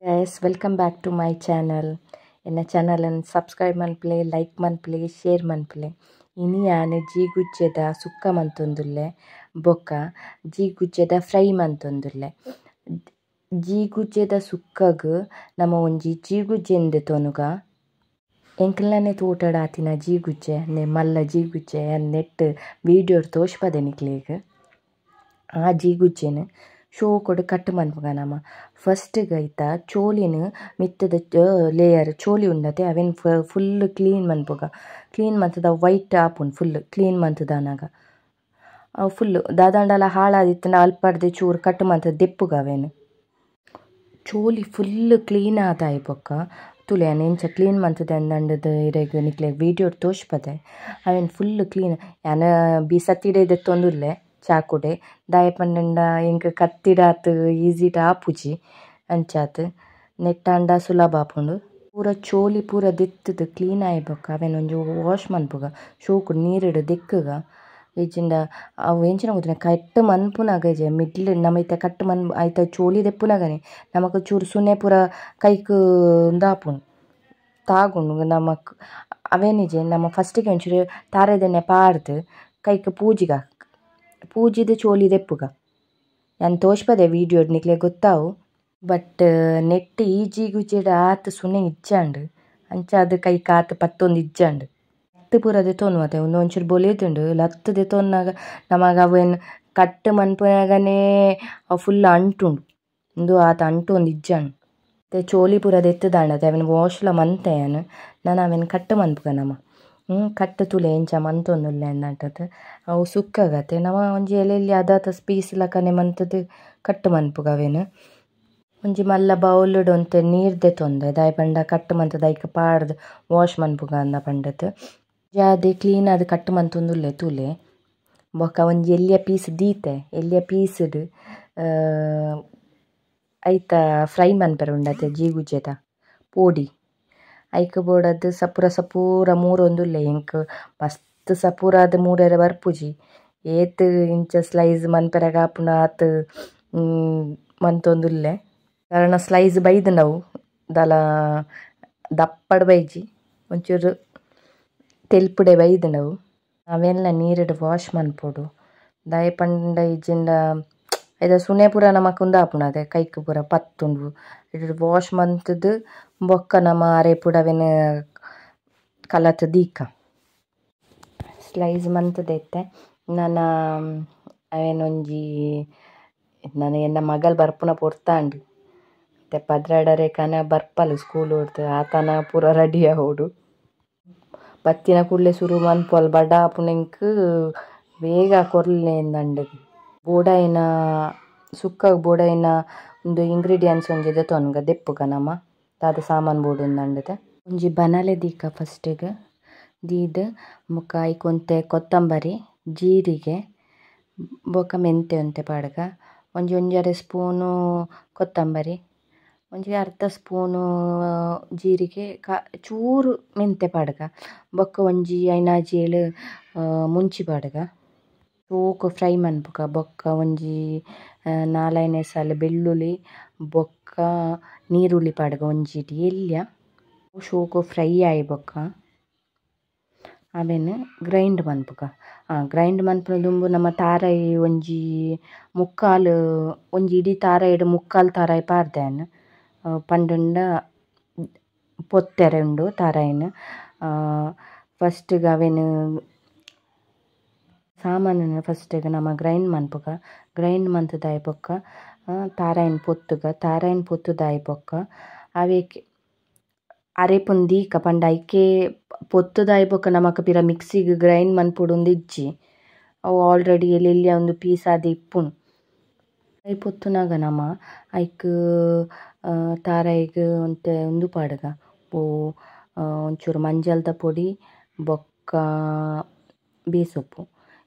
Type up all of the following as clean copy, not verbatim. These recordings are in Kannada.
Guys, welcome back to my channel. ಎನ್ನ ಚಾನಲನ್ನು ಸಬ್ಸ್ಕ್ರೈಬ್ ಮನ್ಪಲೆ, ಲೈಕ್ ಮನ್ಪಲೆ, ಶೇರ್ ಮನ್ಪಲೆ. ಇನಿ ನಾನು ಜೀಗುಜ್ಜೆದ ಸುಕ್ಕ ಮಂತೊಂದುಲ್ಲೆ ಬೊಕ್ಕ ಜೀಗುಜ್ಜೆದ ಫ್ರೈ ಮಂತೊಂದುಲ್ಲೆ. ಜೀಗುಜ್ಜೆದ ಸುಕ್ಕಗ್ ನಮ ಒಂಜಿ ಜೀಗುಜ್ಜೆಂದು ತೊನುಗ ಎಂಕ್ಲನೆ ತೋಟಡ್ ಆತಿನ ಜೀಗುಜ್ಜೆ ಮಲ್ಲ ಜೀಗುಜ್ಜೆ ನೆಟ್ ವೀಡಿಯೋ ತೋಷ್ಪದೆ ನಿಕ್ಲೆಗ್. ಆ ಜೀಗುಜ್ಜೆನ್ ಶೋಕೊಡು ಕಟ್ ಮನ್ಪುಗ ನಮ ಫಸ್ಟ್ಗೆ ಐತ ಚೋಲಿನ ಮಿತ್ತದ ಲೇಯರ್ ಚೋಲಿ ಉಂಡತೆ ಅವೆನ್ ಫುಲ್ ಕ್ಲೀನ್ ಮನ್ಪುಗ. ಕ್ಲೀನ್ ಮಂತದ ವೈಟ್ ಆಪುಂಡು ಫುಲ್ ಕ್ಲೀನ್ ಮಂತದನಾಗ ಅವು ಫುಲ್ಲು ದಾದಾಂಡಲ ಹಾಳಾದಿತ್ತನ ಅಲ್ಪಡ್ದೆ ಚೂರು ಕಟ್ ಮಂತದ ದೆಪ್ಪುಗ ಅವೇನು ಚೋಲಿ ಫುಲ್ ಕ್ಲೀನ್ ಆದಾಯ ಬೊಕ್ಕ ತುಲೆಯನ್ ಎಂಚ ಕ್ಲೀನ್ ಮಂತದೆ ಅಂದಂಡದ ಇರೆಗ್ ನಿಕ್ಲೆಗ್ ವೀಡಿಯೋ ತೋಷ್ಪದೆ. ಅವೇನು ಫುಲ್ ಕ್ಲೀನ್ ಯಾನ ಬೀಸತ್ತಿಡೆ ದೆತ್ತೊಂದುಲ್ಲೆ ಚಾಕುಡೆ ದಾಯ ಪಂಡ ಎಂಕ್ ಕತ್ತಿಡಾತ್ ಈಸಿಟ ಆಪುಜಿ ಅಂಚಾತ್ ನೆಟ್ಟಾಂಡ ಸುಲಭ ಆಪುಂಡು. ಪೂರ ಚೋಲಿ ಪೂರ ದೆತ್ತದು ಕ್ಲೀನ್ ಆಯ್ಬೊಕ್ಕ ಅವೇನು ಒಂಜಿ ವಾಶ್ ಮನ್ಪುಗ ಶೋಕುಡು ನೀರಿಡು ದೆಕ್ಕುಗ ಇಜ್ಜಿಂಡ ಅವು ಎಂಚಿನ ಗೊತ್ತಿನ ಕಟ್ ಮನ್ಪುನಾಗ ಇಜೆ ಮಿಡ್ಲ್ ನಮ ಐತೆ ಕಟ್ ಐತ ಚೋಲಿ ದೆಪ್ಪುನಾಗನೆ ನಮಕ್ ಚೂರು ಸುನೆ ಪೂರ ಕೈಕ್ ದಾಪುಂಡು ತಾಗುಂಡು ನಮಕ್ ಅವೇನಿಜೆ ನಮ್ಮ ಫಸ್ಟಿಗೆ ಒಂಚೂರು ತಾರೆದೆಣ್ಣೆ ಪಾಡ್ದು ಕೈಕ್ ಪೂಜಿಗ ಪೂಜಿದ ಚೋಲಿ ದೆಪ್ಪುಗ ನಾನು ತೋಷ್ಪದೆ ವೀಡಿಯೋ ನಿಕ್ಲೆ ಗೊತ್ತಾವು. ಬಟ್ ನೆಟ್ ಈ ಜೀಗುಜ್ಜೆಡ್ ಆತ್ ಸುನೆ ಇಜ್ಜಾಂಡು ಅಂಚ ಅದು ಕೈಕ್ ಆತ್ ಪತ್ತೊಂದು ಇಜ್ಜಾಂಡು ಲತ್ತು ಪೂರದೆ ತೊನು ಅದೇ ಒಂಚೂರು ಬೊಲೇದುಂಡು ಲತ್ತದೆ ತೊನ್ನಾಗ ನಮಗ ಅವೇನು ಕಟ್ ಮನ್ಪುನಾಗನೇ ಅವು ಫುಲ್ ಅಂಟುಂಡು ಇಂದು ಆತ ಅಂಟು ಒಂದು ಇಜ್ಜಾಂಡು ಮತ್ತೆ ಚೋಲಿ ಪೂರ ದೆತ್ತದಾಂಡತೆ ಅವೇನು ವಾಶ್ಲ ಮಂತೆಯನು ನಾನು ಅವೇನು ಕಟ್ ಮನ್ಪುಗ ನಮ ಕಟ್ ತುಲೆ ಎಂಚ ಮಂತೊಂದುಲ್ಲೆ ಅಂದಂಟದು ಅವು ಸುಕ್ಕಾಗತ್ತೆ ನಮ ಒಂಜಿ ಎಲೆಯಲ್ಲಿ ಅದಾತ ಪೀಸ್ ಲಕನೆ ಮಂತದ್ದು ಕಟ್ ಮನ್ಪುಗ ಅವೇನು ಒಂಜಿ ಮಲ್ಲ ಬೌಲ್ಡ್ ಒಂತೆ ನೀರ್ದೆ ತೊಂದೆ ದಾಯ್ ಪಂಡ ಕಟ್ ಮಂತದ ಐಕ್ ಪಾಡ್ದು ವಾಶ್ ಮನ್ಪುಗ ಅಂದ ಪಂಡದು ಜಾದೆ ಕ್ಲೀನ್ ಆದ್ ಕಟ್ ಮಂತೊಂದುಲ್ಲೆ ತುಲೆ ಬೊಕ್ಕ ಒಂಜಿ ಎಲ್ಲಿಯ ಪೀಸ್ ದೀತೆ ಎಲ್ಲಿಯ ಪೀಸ್ಡ್ ಐತ ಫ್ರೈ ಮನ್ಪೆರ ಉಂಡತೆ ಜೀಗುಜ್ಜೆದ ಪೋಡಿ ಐಕ್ ಬೋಡದು ಸಪೂರ ಮೂರೊಂದುಲ್ಲೆ ಎಂಕ್ ಮಸ್ತ್ ಸಪೂರಾದ ಮೂರೆರೆ ಬರ್ಪುಜಿ ಏತ್ ಇಂಚ ಸ್ಲೈಸ್ ಮನ್ಪೆರಗ ಆಪುನ ಆತ್ ಮಂತೊಂದುಲ್ಲೆ ಕಾರಣ ಸ್ಲೈಸ್ ಬೈದ್ ನಾವು ದಲ ದಪ್ಪಡ್ ಬೈಜಿ ಒಂಚೂರು ತೆಲ್ಪುಡೆ ಬೈದ್ ನಾವು ಅವೆಲ್ಲ ನೀರಿಡು ವಾಶ್ ಮನ್ಪೊಡು ದಾಯ ಪಂಡ ಇಜ್ಜಿಂಡ ಐದ ಸುನೆ ಪೂರ ನಮಕ್ ಉಂದಾಪುಂಡು ಅದೇ ಕೈಕ್ ಪೂರ ಪತ್ತುಂಡು ಇಟ್ಟು ವಾಶ್ ಮಂತದ್ದು ಬೊಕ್ಕ ನಮ ಅರೆ ಪೂರ ಅವೆನು ಕಲತ್ ದೀಕ ಸ್ಲೈಸ್ ಮಂತದೈತೆ ನಾನು ಅವೇನೊಂಜಿ ನಾನು ಎನ್ನ ಮಗಲ್ ಬರ್ಪುನ ಪೊರ್ತಾಂಡು ಮತ್ತೆ ಪದ್ರಾಡರೆ ಕನ ಬರ್ಪಲು ಸ್ಕೂಲ್ ಹೊಡ್ದು ಆತನ ಪೂರ ರೆಡಿ ಆವೋಡು ಬತ್ತಿನ ಕೂಡಲೇ ಶುರು ಮನ್ಪೊಲ್ ಬಡ ಆಪುನೆಂಕ್ ಬೇಗ ಕೊರ್ಲೆ ಎಂದಂಡು ಬೋಡಾಯಿನ ಸುಕ್ಕ ಬೋಡಾಯಿನ ಒಂದು ಇಂಗ್ರೀಡಿಯೆಂಟ್ಸ್ ಒಂಜಿದೆ ತೊನ್ಗ ದೆಪ್ಪುಗ ನಮ ದಾದ ಸಾಮಾನು ಬೋಡು ಅಂದಂಡದೆ ಒಂಜಿ ಬನಲೆ ದೀಕ ಫಸ್ಟಿಗೆ ದೀದ್ ಮುಕ್ಕ ಐಕೊಂತೆ ಕೊತ್ತಂಬರಿ ಜೀರಿಗೆ ಬೊಕ ಮೆಂತೆ ಒಂತೆ ಪಾಡ್ಗ ಒಂಜರೆ ಸ್ಪೂನು ಕೊತ್ತಂಬರಿ ಒಂಜಿ ಅರ್ಧ ಸ್ಪೂನು ಜೀರಿಗೆ ಚೂರು ಮೆಂತೆ ಪಾಡ್ಗ ಬೊಕ್ಕ ಒಂಜಿ ಐನಾಜೇಳು ಮುಂಚಿ ಪಾಡ್ಗ ಶೋಕು ಫ್ರೈ ಮನ್ಪುಗ ಬೊಕ್ಕ ಒಂಜಿ 4-5 ಸಲ ಬೆಳ್ಳುಳ್ಳಿ ಬೊಕ್ಕ ನೀರುಳ್ಳಿ ಪಾಡ್ಗ ಒಂಜಿಟಿ ಎಲ್ಯ ಶೋಕು ಫ್ರೈ ಆಯಿ ಬೊಕ್ಕ ಅವೇನು ಗ್ರೈಂಡ್ ಮನ್ಪುಗ ಗ್ರೈಂಡ್ ಮನ್ಪುನ ದುಂಬು ನಮ್ಮ ತಾರಾಯಿ ಒಂಜಿ ಮುಕ್ಕಾಲು ಒಂಜಿ ಇಡೀ ತಾರಾಯಿಡು ಮುಕ್ಕಾಲು ತಾರಾಯಿ ಪಾರ್ದೆನು ಪಂಡುಂಡ ಪೊತ್ತೆರೆ ಉಂಡು ತಾರಾಯಿನ ಫಸ್ಟ್ಗೆ ಅವೇನು ಸಾಮಾನು ಫಸ್ಟಿಗೆ ನಮ್ಮ ಗ್ರೈಂಡ್ ಮನ್ಪುಗ ಗ್ರೈಂಡ್ ಮಂತದಾಯ ಬೊಕ್ಕ ತಾರಾಯಿನ ಪೊತ್ತುದಾಯ ಬೊಕ್ಕ ಅವೇಕೆ ಅರೆಪುನ್ ದೀಕ ಪಂಡ ಐಕೆ ಪೊತ್ತುದಾಯ ಬೊಕ್ಕ ನಮಕ್ ಪಿರ ಮಿಕ್ಸಿಗೆ ಗ್ರೈಂಡ್ ಮನ್ಪುಡುಂದು ಇಜ್ಜಿ ಅವು ಆಲ್ರೆಡಿ ಎಲ್ಲೆಲ್ಲಿಯ ಒಂದು ಪೀಸ್ ಆದ ಇಪ್ಪುನು ಐ ಪೊತ್ತುನಾಗ ನಮ ಐಕ್ ತಾರಾಯಿಗೆ ಒಂತೆ ಉಂದು ಪಾಡ್ಗ ಒಂಚೂರು ಮಂಜಲ್ದ ಪೊಡಿ ಬೊಕ್ಕ ಬೇಸೊಪ್ಪು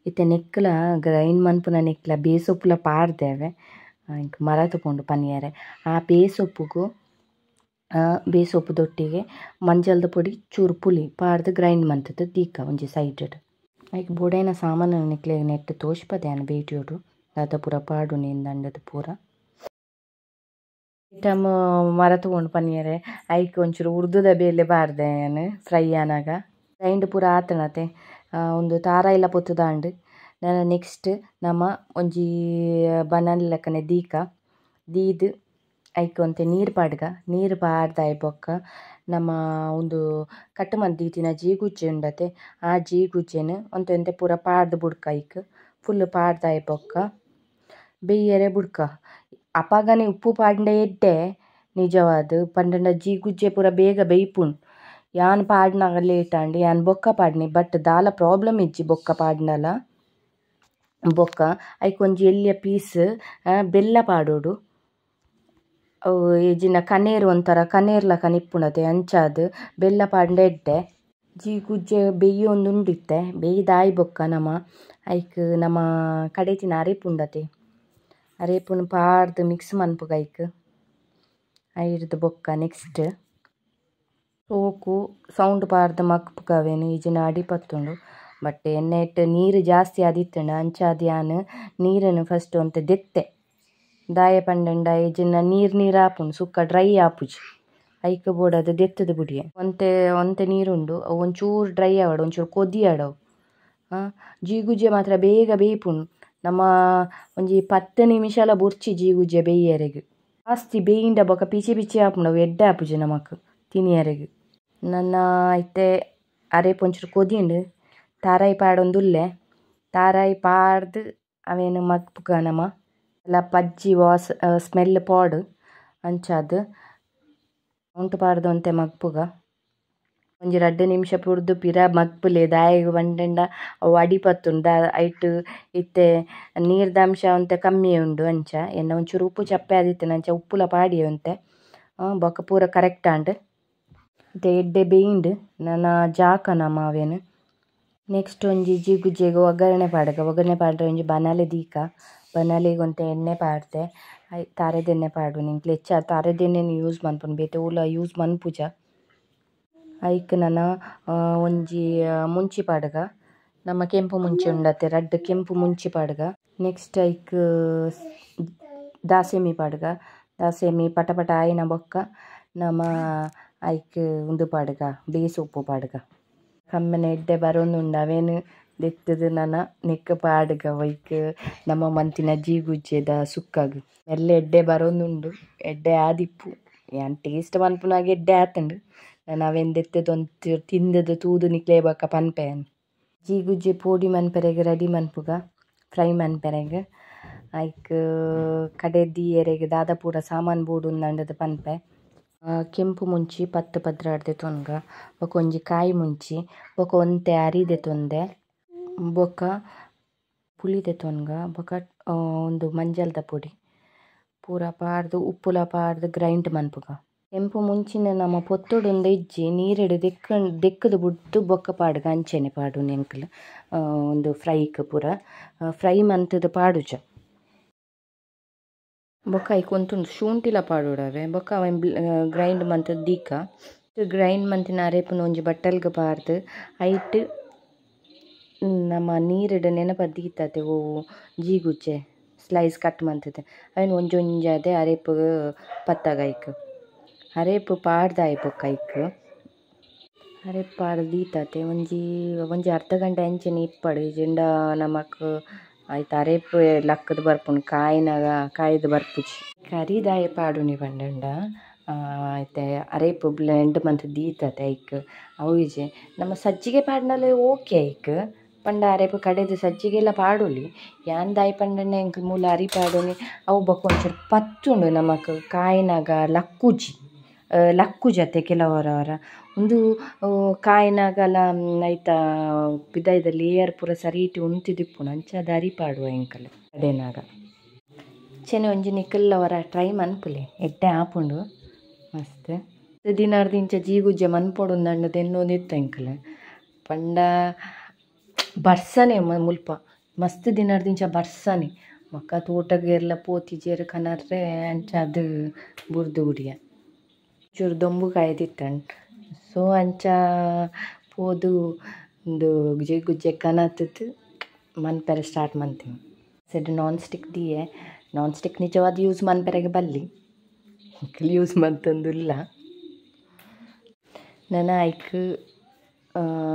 ಇತ್ತೆ ನೆಕ್ಲ ಗ್ರೈಂಡ್ ಮನ್ಪುನ ನೆಕ್ಲ ಬೇಸೊಪ್ಪುಲ ಪಾಡ್ದೇವೆ ಇಂಕ್ ಮರತು ಪೋಂಡು ಪನಿಯರೆ ಆ ಬೇಸೊಪ್ಪುದೊಟ್ಟಿಗೆ ಮಂಜಲ್ದ ಪೊಡಿ ಚೂರು ಪುಳಿ ಪಾಡ್ದು ಗ್ರೈಂಡ್ ಮಂತದ್ದು ದೀಕ ಒಂಜಿ ಸೈಡ್ ಐಕ್ ಬೋಡೈನ ಸಾಮಾನು ನಿಕ್ಲೆ ನೆಟ್ ತೋಷ್ಪದೆ ಆನ ಬೇಟಿಯೋಡು ದಾದ ಪೂರ ಪಾಡು ನಿಂದಂಡದು ಪೂರ ಐಟಮ್ ಮರ ತಗೊಂಡು ಪನ್ನೀರೆ ಐಕ್ ಒಂಚೂರು ಉರ್ದುದ ಬೇಲೆ ಬಾರ್ದೆ ನಾನು ಫ್ರೈ ಆನಾಗ ಗ್ರೈಂಡ್ ಪೂರ ಆತನತೆ ಒಂದು ತಾರ ಇಲ್ಲ ಪೊತ್ತು ದಾಂಡ್ ನಾನು ನೆಕ್ಸ್ಟ್ ನಮ್ಮ ಒಂಜಿ ಬನಾನ ಲೆಕ್ಕನೆ ದೀದ್ ಐಕ್ ಒಂತೆ ನೀರು ಪಾಡ್ಗ ನೀರು ಪಾಡ್ದಾಯ್ ಬೊಕ್ಕ ನಮ್ಮ ಒಂದು ಕಟ್ಟು ಮಂದೀತಿನ ಜೀಗುಜ್ಜೆ ಉಂಡತೆ ಆ ಜೀಗುಜ್ಜೆನು ಒಂತೆ ಪೂರ ಪಾಡ್ದು ಬುಡ್ಕ ಐಕ್ ಫುಲ್ ಪಾಡ್ದಾಯ್ ಬೊಕ್ಕ ಬೇಯರೆ ಬುಡ್ಕ ಅಪಾಗನೆ ಉಪ್ಪು ಪಾಡ್ಂಡೆ ಎಡ್ಡೆ ನಿಜವಾದ ಪಂಡ ಜೀಗುಜ್ಜೆ ಪೂರ ಬೇಗ ಬೇಯ್ಪುಂಡು ಯಾನ್ ಪಾಡ್ನಾಗ ಲೇಟ್ ಆಂಡ್ ಯಾನ್ ಬೊಕ್ಕ ಪಾಡ್ನಿ ಬಟ್ ದಾಲ ಪ್ರಾಬ್ಲಮ್ ಇಜ್ಜಿ ಬೊಕ್ಕ ಪಾಡ್ನಲ ಬೊಕ್ಕ ಐಕ್ ಒಂಜಿ ಎಲ್ಲಿಯ ಪೀಸ್ ಬೆಲ್ಲ ಪಾಡೋಡು ಇಜಿನ ಕನೇರು ಒಂಥರ ಕನೇರ್ಲಕ ನಿಪ್ಪುಣತೆ ಅಂಚಾದ್ ಬೆಲ್ಲ ಪಾಡ್ಂಡೆ ಎಡ್ಡೆ ಜೀಗುಜ್ಜೆ ಬೇಯೊಂದು ಉಂಡಿತ್ತೆ ಬೇಯ್ದಾಯ್ ಬೊಕ್ಕ ಐಕ್ ನಮ್ಮ ಕಡೆತಿನ ಅರೆಪುಂಡತೆ ಅರೆಪುನ್ ಪಾಡ್ದು ಮಿಕ್ಸ್ ಮನ್ಪುಗ ಐಕ್ ಐರ್ದು ಬೊಕ್ಕ ನೆಕ್ಸ್ಟ್ ಸೋಕು ಸೌಂಡ್ ಪಾಡ್ದು ಮಕ್ಪುಗವೇನು ಈಜಿನ ಅಡಿಪತ್ತುಂಡು ಬಟ್ ಎಣ್ಣೆ ಇಟ್ಟು ನೀರು ಜಾಸ್ತಿ ಆದಿತ್ತಂಡ ಅಂಚಾದ್ ಯಾನ್ ನೀರನ್ನು ಫಸ್ಟ್ ಒಂತೆ ದೆತ್ತೆ ದಾಯ ಪಂಡಂಡ ಈಜಿನ ನೀರು ಆಪುಂಡು ಸುಕ್ಕ ಡ್ರೈ ಆಪುಜಿ ಐಕ್ ಬೋಡದು ದೆತ್ತದು ಬುಡಿಯೆ ಒಂತೆ ನೀರುಂಡು ಅವು ಒಂಚೂರು ಡ್ರೈ ಆವಡು ಒಂಚೂರು ಕೊದಿ ಆಡವು ಜೀಗುಜ್ಜೆ ಮಾತ್ರ ಬೇಗ ಬೇಯ್ಪುಂಡು ನಮ್ಮ ಒಂಜಿ 10 ನಿಮಿಷಲ ಬುರ್ಚಿ ಜೀಗುಜ್ಜೆ ಬೇಯ್ಯರೆಗ್ ಜಾಸ್ತಿ ಬೇಯಿಂಡ ಬೊಕ ಪಿಚಿ ಪಿಚಿ ಆಪುಂಡು ಅವು ಎಡ್ಡೆ ಆಪುಜಿ ನಮಕ್ ತಿನಿಯರೆಗ್ ನನ್ನ ಐತೆ ಅರೆಪ್ ಒಂಚೂರು ಕೊದಿಂಡು ತಾರಾಯಿ ಪಾಡೊಂದುಲ್ಲೆ ತಾರಾಯಿ ಪಾಡ್ದು ಅವೇನು ಮಗ್ಪುಗ ಎಲ್ಲ ಪಜ್ಜಿ ಸ್ಮೆಲ್ ಪಾಡು ಅಂಚಾದ್ ಉಂಟು ಪಾಡ್ದು ಒಂತೆ ಮಗ್ಪುಗ ಒಂಜಿ 2 ನಿಮಿಷ ಪುರ್ದು ಪಿರ ಮಗ್ಪುಲೆ ದಾಯಗ್ ಬಂಡೆಂಡ ಅವು ಅಡಿಪತ್ತುಂಡು ಐಟ್ ಇತ್ತೆ ನೀರ್ದಂಶ ಒಂತೆ ಕಮ್ಮಿ ಉಂಡು ಅಂಚ ಎನ್ನ ಒಂಚೂರು ಉಪ್ಪು ಚಪ್ಪೆ ಆದಿತ್ತೇನೆ ಅಂಚ ಉಪ್ಪುಲ ಪಾಡಿ ಒಂತೆ ಬೊಕ್ಕ ಪೂರ ಕರೆಕ್ಟ್ ಆಂಡ್ ಇತ್ತೆ ಎಡ್ಡೆ ಬೇಯಿಂಡು ನನ್ನ ಜಾಕ ಅವೇನು ನೆಕ್ಸ್ಟ್ ಒಂಜಿ ಜೀಗುಜ್ಜೆಗ್ ಒಗ್ಗರಣೆ ಪಾಡ್ರೆ ಒಂಜಿ ಬನಾಲೆ ಬನಾಲೆಗ್ ಒಂತೆ ಎಣ್ಣೆ ಪಾಡ್ದೆ ತಾರೆದೆಣ್ಣೆ ಪಾಡು ನಿಂಕ್ಲೆ ಹೆಚ್ಚ ತಾರೆದೆಣ್ಣೆನ ಯೂಸ್ ಮನ್ಪುನು ಬೇತೆ ಉಲ ಯೂಸ್ ಮನ್ಪುಜ ಐಕ್ ನನ್ನ ಒಂಜಿ ಮುಂಚಿ ಪಾಡ್ಗ ನಮ್ಮ ಕೆಂಪು ಮುಂಚಿ ಉಂಡತೆ ರಡ್ಡ್ ಕೆಂಪು ಮುಂಚಿ ಪಾಡ್ಗ ನೆಕ್ಸ್ಟ್ ಐಕ್ ದಾಸೆಮಿ ಪಾಡ್ಗ ದಾಸೆಮಿ ಪಟಪಟ ಆಯಿನ ಬೊಕ್ಕ ನಮ್ಮ ಐಕ್ ಉಂದು ಪಾಡ್ಗ ಬೇಸ್ ಉಪ್ಪು ಪಾಡ್ಗ ಕಮ್ಮನೆ ಎಡ್ಡೆ ಬರೋಂದುಂಡು ಅವೇನು ದೆತ್ತದು ನನ್ನ ನೆಕ್ ಪಾಡ್ಗ ಐಕ್ ನಮ್ಮ ಮಂತಿನ ಜೀಗುಜ್ಜೆದ ಸುಕ್ಕಗ್ ಎಲ್ಲ ಎಡ್ಡೆ ಬರೋಂದುಂಡು ಎಡ್ಡೆ ಆದಿಪ್ಪು ಯಾನ್ ಟೇಸ್ಟ್ ಮನ್ಪುನಾಗ ಎಡ್ಡೆ ಆತುಂಡು ನಾನು ಅವೇನು ದೆತ್ತದು ಒಂಚೂರು ತಿಂದದು ತೂದು ನಿಕ್ಲೆ ಬೊಕ್ಕ ಪನ್ಪೆಯನ್ ಜೀಗುಜ್ಜೆ ಪೋಡಿ ಮನ್ಪೆರೆಗ್ ರೆಡಿ ಮನ್ಪುಗ ಫ್ರೈ ಮನ್ಪೆರೆಗ್ ಐಕ್ ಕಡೆ ದೀಯರೆಗ್ ದಾದ ಪೂರ ಸಾಮಾನು ಬೋಡುಂದಂಡದು ಪನ್ಪೆ ಕೆಂಪು ಮುಂಚಿ ಪತ್ತು ಪದ್ರಾಡ್ದೆ ತೊನ್ಗ ಬೊಕ ಒಂಜಿ ಕಾಯಿ ಮುಂಚಿ ಬೊಕ ಒಂತೆ ಅರಿದೆ ತೊಂದೆ ಬೊಕ ಪುಳಿದೆ ತೊನ್ಗ ಬೊಕ ಒಂದು ಮಂಜಲ್ದ ಪೊಡಿ ಪೂರ ಪಾಡ್ದು ಉಪ್ಪುಲ ಪಾಡ್ದು ಗ್ರೈಂಡ್ ಮನ್ಪುಗ ಕೆಂಪು ಮುಂಚಿನ ನಮ್ಮ ಪೊತ್ತೊಡುಂದು ಇಜ್ಜಿ ನೀರೆಡು ದೆಕ್ಕದು ಬುಡ್ದು ಬೊಕ್ಕ ಪಾಡ್ಗ ಅಂಚೆನೆ ಪಾಡು ನೆಂಕಲ್ ಒಂದು ಫ್ರೈಕ್ ಪೂರ ಫ್ರೈ ಮಂತದ ಪಾಡುಜ ಬೊಕ ಐಕ್ ಒಂತುಂಡು ಶುಂಠಿಲ ಪಾಡೋಡವೆ ಬೊಕ ಅವೆನ್ ಗ್ರೈಂಡ್ ಮಂತದ ಗ್ರೈಂಡ್ ಮಂತಿನ ಅರೆಪುನ ಒಂಜಿ ಬಟ್ಟಲ್ಗ್ ಪಾರ್ದು ಐಟ್ ನಮ್ಮ ನೀರೆಡು ನೆನಪದ್ದು ದೀತತೆ ಓವು ಜೀಗುಜ್ಜೆ ಸ್ಲೈಸ್ ಕಟ್ ಮಂತದೆ ಅವೇನು ಒಂಜೊಂಜಾದೆ ಅರೆಪು ಪತ್ತಾಗ ಐಕ್ ಅರೆಪು ಪಾಡ್ದಾಯ್ ಬೊಕ ಐಕ್ ಅರೆಪು ಪಾಡ್ದು ದೀತತೆ ಒಂಜಿ ಅರ್ಧ ಗಂಟೆ ಅಂಚೆನೆ ಇಪ್ಪಡು ಜಿಂಡ ನಮಕ್ ಆಯ್ತು ಅರೆಪು ಲಕ್ಕದ ಬರ್ಪುಂಡು ಕಾಯ್ದು ಬರ್ಪುಜಿ ಕರಿದಾಯ ಪಾಡುನಿ ಪಂಡಂಡ ಐತೆ ಅರೆಪು ಬ್ಲೆಂಡ್ ಮಂತ್ ದೀತತೆ ಐಕ್ ಅವು ಇಜೆ ನಮ್ಮ ಸಜ್ಜಿಗೆ ಪಾಡ್ನಲೆ ಓಕೆ ಐಕ್ ಪಂಡ ಅರೆಪು ಕಡೆದು ಸಜ್ಜಿಗೆಲ್ಲ ಪಾಡೊಲಿ ಯಾನ್ ದಾಯ್ ಪಂಡನೆ ಎಂಕ್ ಮೂಲ ಅರಿ ಪಾಡೊಲಿ ಅವು ಬೊಕ ಒಂಚೂರು ಪತ್ತುಂಡು ನಮಕ್ ಕಾಯಿನಾಗ ಲಕ್ಕುಜತೆ ಕೆಲವರವರ ಒಂದು ಕಾಯಿನಾಗಲ ಐತ ಪಿದಾಯ್ದ ಲೇಯರ್ ಪೂರ ಸರೀಟ್ ಉಂತಿದಿಪ್ಪುಂಡು ಅಂಚಾದ ಅರಿ ಪಾಡುವ ಎಂಕಲ್ ಕಡೆನಾಗ ಚೆನ್ನ ಒಂಜಿ ನಿಕ್ಕಲ್ಲವರ ಟ್ರೈ ಮನ್ಪುಲೆ ಎಡ್ಡೆ ಆಪುಂಡು ಮಸ್ತ್ ದಿನಾರ್ದು ಇಂಚ ಜೀಗುಜ್ಜೆ ಮನ್ಪೊಡುಂದಂಡು ತೆನ್ನೋದಿತ್ತು ಎಂಕಲ್ ಪಂಡ ಬರ್ಸನೆ ಮುಲ್ಪ ಮಸ್ತ್ ದಿನಾರ್ದಿಂಚ ಬರ್ಸನೆ ಮಕ್ಕ ತೋಟಗೆಲ್ಲ ಪೋತಿಜೆರ್ ಕನರ್ರೆ ಅಂಚಾದ್ ಬುರ್ದು ಗುಡಿಯ ಚೂರು ದೊಂಬು ಕಾಯ್ದಿತ್ತಂಡು ಸೊ ಅಂಚ ಪೋದು ಒಂದು ಜೀಗುಜ್ಜೆ ಕನತದ್ದು ಮನ್ಪೆರೆ ಸ್ಟಾರ್ಟ್ ಮಂತೀನಿ ಸೆಡ್ ನಾನ್ ಸ್ಟಿಕ್ ನಿಜವಾದ ಯೂಸ್ ಮನ್ಪೆರೆಗೆ ಬಲ್ಲಿ ಯೂಸ್ ಮಂತೊಂದುಲ್ಲ. ನಾನು ಐಕ್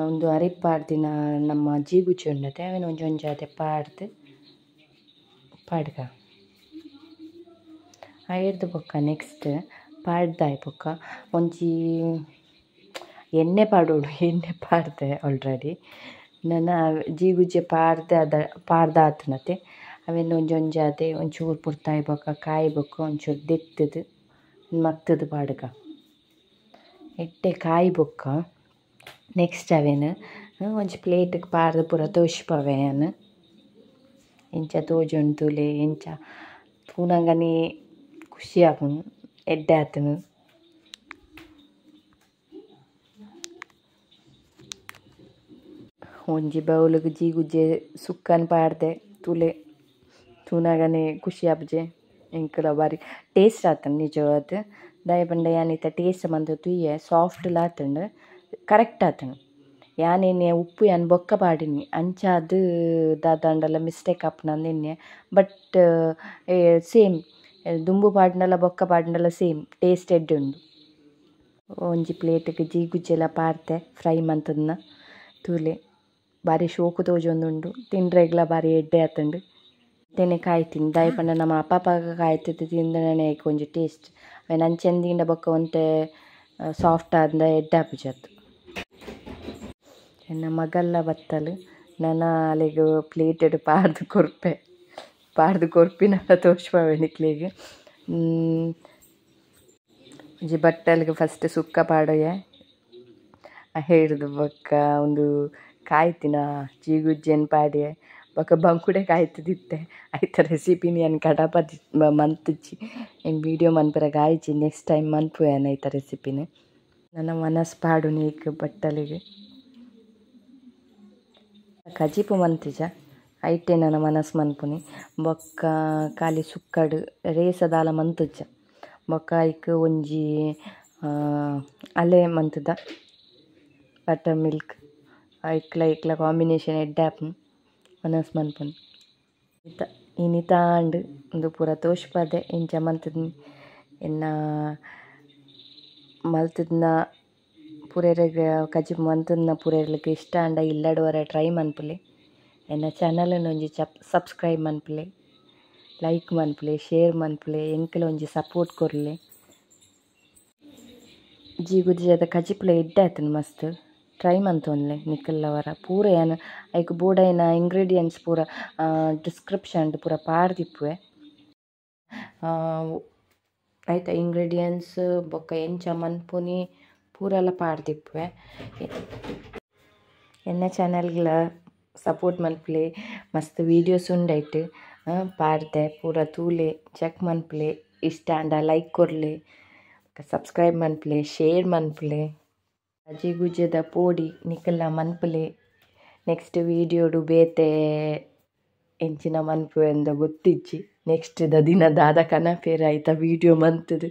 ಒಂದು ಅರಿಪ್ ಪಾಡ್ದಿನ ನಮ್ಮ ಜೀಗುಚ್ಚಿ ಉಂಡತೆ ಅವೇನು ಒಂಜೊಂಜಾತೆ ಪಾಡ್ಗ ಆಯರ್ದು ಬೊಕ್ಕ ನೆಕ್ಸ್ಟ್ ಪಾಡ್ದಾಯ್ ಬೊಕ್ಕ ಒಂಜಿ ಎಣ್ಣೆ ಪಾಡ್ದೆ ಆಲ್ರೆಡಿ. ನನ್ನ ಜೀಗುಜ್ಜೆ ಪಾಡ್ದಾತ್ನತೆ ಅವೇನು ಒಂಜೊಂಜಾತೆ ಒಂಚೂರು ಪುರ್ತಾಯ್ ಬೊಕ್ಕ ಕಾಯಿ ಬೊಕ್ಕ ಒಂಚೂರು ದೆತ್ತದು ಮಗ್ತದು ಪಾಡ್ಗ ಎಟ್ಟೆ ಕಾಯಿ ಬೊಕ್ಕ ನೆಕ್ಸ್ಟ್ ಅವೇನು ಒಂಜಿ ಪ್ಲೇಟ್ಗೆ ಪಾರ್ದು ಪೂರ ತೋಜ್ಪಾವೇನು ಎಂಚ ತೋಜುಂಡು ಎಂಚ ತೂನಗನೆ ಖುಷಿ ಆಪುಂಡು ಎಡ್ಡೆ ಆತುನು. ಒಂಜಿ ಬೌಲ್ಗೆ ಜೀಗುಜ್ಜೆ ಸುಕ್ಕನ್ ಪಾಡ್ದೆ ತೂನಗನೆ ಖುಷಿ ಆಪುಜೆ ಎಂಕುಲ ಬಾರಿ ಟೇಸ್ಟ್ ಆತುಂಡು ನಿಜವಾದ್. ದಾಯೆ ಪಂಡ ಯಾನಿತ್ತ ಟೇಸ್ಟ್ ಮಂತ್ ತುಯ್ಯ ಸಾಫ್ಟ್ಲ ಆತುಂಡು ಕರೆಕ್ಟ್ ಆತುಂಡು. ಯಾನೆನ್ನೆ ಉಪ್ಪು ಬೊಕ್ಕ ಪಾಡಿನಿ ಅಂಚಾದ್ ದಾದಾಂಡಲ ಮಿಸ್ಟೇಕ್ ಆಪುಂಡು ಬಟ್ ಸೇಮ್ ದುಂಬು ಪಾಡ್ನಲ ಬೊಕ್ಕ ಪಾಡ್ನಲ ಸೇಮ್ ಟೇಸ್ಟ್ ಎಡ್ಡೆ ಉಂಡು. ಒಂಜಿ ಪ್ಲೇಟ್ಗೆ ಜೀಗುಜ್ಜೆಲ ಪಾಡ್ದೆ ಫ್ರೈ ಮಂತುದ್ನ ಬಾರಿ ಶೋಕು ತೋಜೊಂದುಂಡು ತಿಂಡ್ರೆಗ್ಲ ಬಾರಿ ಎಡ್ಡೆ ಆತುಂಡು. ತೆನೆ ಕಾಯ್ತಿನಿ ದಾಯೆ ಪಂಡ ನಮ ಅಪ್ಪಗ ಕಾಯ್ತುದು ತಿಂದನೆ ಐಕ್ ಒಂಜಿ ಟೇಸ್ಟ್ ಅವೇನು ಅಂಚೆಂದಿಂಡ ಬೊಕ್ಕ ಒಂತೆ ಸಾಫ್ಟ್ ಆದ ಎಡ್ಡೆ ಆಪುಜತ್ತು. ಎನ್ನ ಮಗಲ್ಲ ಬತ್ತಲು ನನ್ನ ಅಲೆಗ್ ಪ್ಲೇಟೆಡ್ ಪಾಡ್ದು ಕೊರ್ಪಿನಲ್ಲ ತೋಜ್ಪಾವೆ ನಿಕ್ಲೆಗ್. ಒಂಜಿ ಬಟ್ಟಲ್ಗೆ ಫಸ್ಟ್ ಸುಕ್ಕ ಪಾಡೊಯ್ಯ ಹಿಡ್ದು ಬೊಕ್ಕ ಒಂದು ಕಾಯ್ತಿನ ಜೀಗುಜ್ಜೆನ್ ಪಾಡ್ಯೆ ಬೊಕ್ಕ ಬಂಕುಡೆ ಕಾಯ್ತುದಿತ್ತೆ ಐತ ರೆಸಿಪಿನಿ ಯಾನ್ ಕಡಪ ಮಂತುಜಿ ಏನು ವೀಡಿಯೋ ಮನ್ಪೆರ ಗಾಯ್ಚಿ ನೆಕ್ಸ್ಟ್ ಟೈಮ್ ಮನ್ಪುವೆನ್ ಐತ ರೆಸಿಪಿನ್. ನನ್ನ ಮನಸ್ ಪಾಡುನಿ ಏಕ್ ಬಟ್ಟಲಿಗೆ ಕಜಿಪು ಮಂತಿಜ ಐಟೆ ನನ್ನ ಮನಸ್ ಮನ್ಪುನಿ ಬೊಕ್ಕ ಖಾಲಿ ಸುಕ್ಕಡ್ ರೇಸದಾಲ ಮಂತುಜ ಬೊಕ್ಕ ಐಕ್ ಒಂಜಿ ಅಲೆ ಮಂತುದ ಬಟರ್ ಮಿಲ್ಕ್ ಐಕ್ಲ ಕಾಂಬಿನೇಷನ್ ಎಡ್ಡೆ ಆಪುಂಡು ಮನಸ್ ಮನ್ಪುನಿ. ಇನಿತಾಂಡ್ ಉಂದು ಪೂರ ತೋಜ್ಪಾದೆ ಎಂಚ ಮಂತುದಿನಿ ಎನ್ನ ಮಲ್ತುದ್ನ ಪೂರೆರೆಗ್ ಕಜಿಪು ಮಂತುದ್ನ ಪೂರೆರ್ಲಗ್ ಇಷ್ಟ ಆಂಡ ಇಲ್ಲಡ್ ವರ ಟ್ರೈ ಮನ್ಪುಲೆ. ಎನ್ನ ಚಾನಲ್ನ ಒಂಜಿ ಸಬ್ಸ್ಕ್ರೈಬ್ ಮನ್ಪುಲೆ, ಲೈಕ್ ಮನ್ಪುಲೆ, ಶೇರ್ ಮನ್ಪುಲೆ, ಎಂಕಲ ಒಂಜಿ ಸಪೋರ್ಟ್ ಕೊರ್ಲೆ. ಜೀಗುಜ್ಜೆದ ಕಜಿಪುಲ ಎಡ್ಡೆ ಆತುಂಡು ಮಸ್ತ್ ಟ್ರೈ ಮಂತೊನ್ಲೆ ನಿಕಲ್ನ ವರ ಪೂರ ಯಾನ್ ಐಕ್ ಬೋಡಾಯಿನ ಇಂಗ್ರೀಡಿಯೆಂಟ್ಸ್ ಪೂರ ಡಿಸ್ಕ್ರಿಪ್ಷನ್ಡ್ ಪೂರ ಪಾಡ್ದಿಪ್ಪುವೆ ಐತ ಇಂಗ್ರೀಡಿಯೆಂಟ್ಸ್ ಬೊಕ್ಕ ಎಂಚ ಮನ್ಪುನಿ ಪೂರಲ ಪಾಡ್ದಿಪ್ಪುವೆ. ಎನ್ನ ಚಾನಲ್ಗ್ಲ ಸಪೋರ್ಟ್ ಮನ್ಪುಲೆ ಮಸ್ತ್ ವೀಡಿಯೋಸ್ ಉಂಡೈಟ್ ಪಾಡ್ದೆ ಪೂರ ತೂಲೆ ಚೆಕ್ ಮನ್ಪುಲೆ ಇಷ್ಟ ಆಂಡ ಲೈಕ್ ಕೊರ್ಲೆ ಸಬ್ಸ್ಕ್ರೈಬ್ ಮನ್ಪುಲೆ ಶೇರ್ ಮನ್ಪುಲೆ. ಜೀಗುಜ್ಜೆದ ಪೋಡಿ ನಿಕಲ್ನ ಮನ್ಪುಲೆ ನೆಕ್ಸ್ಟ್ ವೀಡಿಯೋಡು ಬೇತೆ ಎಂಚಿನ ಮನ್ಪುವೆ ಅಂದ ಗೊತ್ತಿಜ್ಜಿ ನೆಕ್ಸ್ಟ್ ದಿನ ದಾದ ಕನಪೆರ್ ಐತ ವೀಡಿಯೋ ಮಂತುದು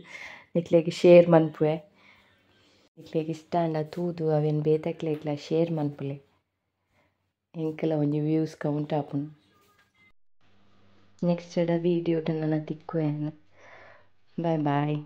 ನಿಕ್ಲೆಗ್ ಶೇರ್ ಮನ್ಪುವೆ. ನಿಕ್ಲೆಗ್ ಇಷ್ಟ ಆಂಡ ತೂದು ಅವೇನು ಬೇತೆಕ್ಲೆಗ್ಲ ಶೇರ್ ಮನ್ಪುಲೆ ಎಂಕಲ ಒಂಜಿ ವ್ಯೂಸ್ ಕೌಂಟ್ ಆಪುಂಡು. ನೆಕ್ಸ್ಟ್ ವೀಡಿಯೋಡು ನನ್ನ ತಿಕ್ಕುವೆನು. ಬಾಯ್ ಬಾಯ್.